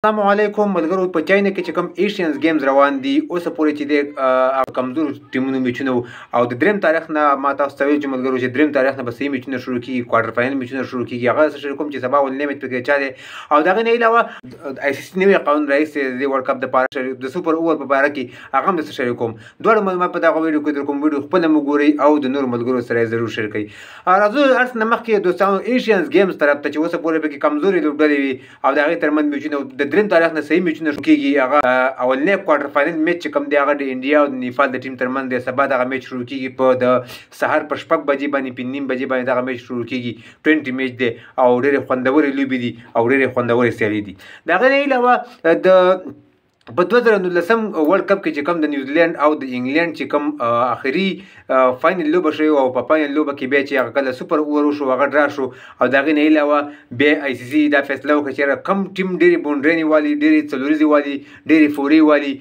السلام علیکم ملګرو په چاینا کې چې کوم ایشینز گیمز روان دي اوس پورې چې د کمزور ټیمونو میچونه او د دریم تاریخ نه ما تاسو ته ویل چې ملګرو چې دریم تاریخ نه به صحیح میچونه شروع کیږي کوارټر فاینل میچونه شروع کیږي هغه څه کوم چې سبا ولنې میچ پکې چا دی او دغه نه علاوه آی سی سی نوی قانون رئیس د ورلد کپ د پاره د سوپر اوور په اړه کې هغه هم سره کوم دوه معلومات په دغه ویډیو کې در کوم ویډیو خپل مګوري او د نور ملګرو سره ضرور شیر کړئ راځو ارس نمخ کې دوستانو ایشینز گیمز طرف ته چې اوس پورې به کې کمزوري لوبډلې وي او دغه ترمن میچونه د دریم تاریخ نه صحیح میچونه شروع کیږي هغه اولنې کوارټر فاینل میچ چې کوم دی هغه د انډیا او د نیپال د ټیم ترمن دی سبا دغه میچ شروع کیږي په د سحر په شپږ بجې باندې په نیم بجې باندې دغه میچ شروع کیږي 20 میچ دی او ډېرې خوندورې لوبې دي او ډېرې خوندورې سیالۍ دي دغه نه علاوه د په 2019 ورلد کپ کې چې کوم د نیوزیلند او د انګلند چې کوم اخري فاینل لوبه شوی او په فاینل لوبه کې بیا چې هغه کله سوپر اوور وشو هغه ډرا شو او دغه نه علاوه بیا آی سی سی دا فیصله وکړه چې کم ټیم ډېرې بونډرینې والی ډېرې څلوریزې والی ډېرې فوري والی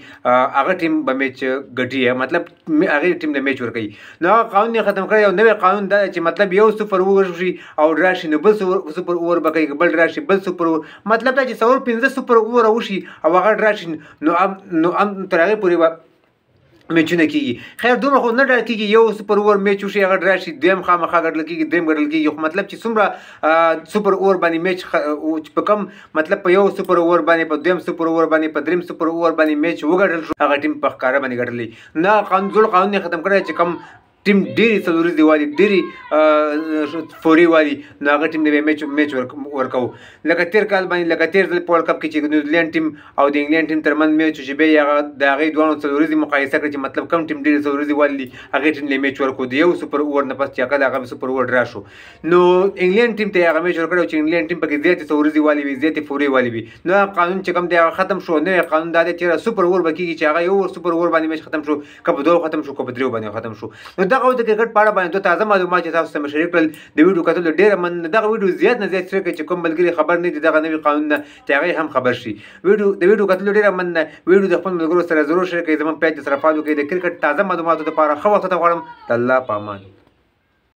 هغه ټیم به میچ ګټي مطلب هغه ټیم د میچ ورکوي نو هغه قانون یې ختم کړی او نوی قانون دا چې مطلب یو سوپر اوور شي او ډرا شي نو بل سوپر اوور به کوي بل ډرا شي بل سوپر اوور مطلب دا چې څلور پنځه سوپر اوور وشي او هغه ډرا شي نو ام تر هغې پورې به میچونه کیږي خیر دومره خو نه ډار کیږي یو سوپر اوور میچ وشي هغه ډرا شي دویم خامخا ګټل کیږي دریم ګټل کیږي خو مطلب چې څومره سوپر اوور باندې میچ په کم مطلب په یو سوپر اوور باندې په دویم سوپر اوور باندې په دریم سوپر اوور باندې میچ وګټل شو هغه ټیم په ښکاره باندې ګټلی نه قانون یې ختم کړی چې کم ټیم ډېرې څلوریزې والي ډېرې فوري والي نو هغه ټیم د میچ ورکوو لکه تېر کال باندې لکه تېر ځل په ورلډ کپ کې چې نیوزیلند ټیم او د انګلند ټیم ترمنځ میچ چې بیا هغه د هغې دواړو څلوریزې مقایسه کړه چې مطلب کم ټیم ډېرې څلوریزې والي دي هغې ټیم له میچ ورکړو د یو سوپر اوور نه پس چې هغه هغه سوپر اوور ډرا شو نو انګلند ټیم ته هغه میچ ورکړی چې انګلند ټیم پکې زیاتې څلوریزې والي وي زیاتې فوري والي وي نو هغه قانون چې کوم دی هغه ختم شو نوی قانون دا دی چې سوپر اوور به کېږي چې هغه یو سوپر اوور باندې میچ ختم شو که په دوو ختم شو که په دریو باندې ختم شو نو دغه د کرکټ په اړه باندې دوه تازه معلومات چې تاسو سره شریک کړل د ویډیو کتلو ډېره مننه دغه ویډیو زیات نه زیات شریک کړئ چې کوم ملګري خبر نه دي دغه نوي قانون نه چې هغه هم خبر شي د ویډیو کتلو ډېره مننه ویډیو د خپل ملګرو سره ضرور شریک کړئ زموږ پیج ته سره فالو کړئ د کرکټ تازه معلوماتو لپاره ښه وخت غواړم د الله په امان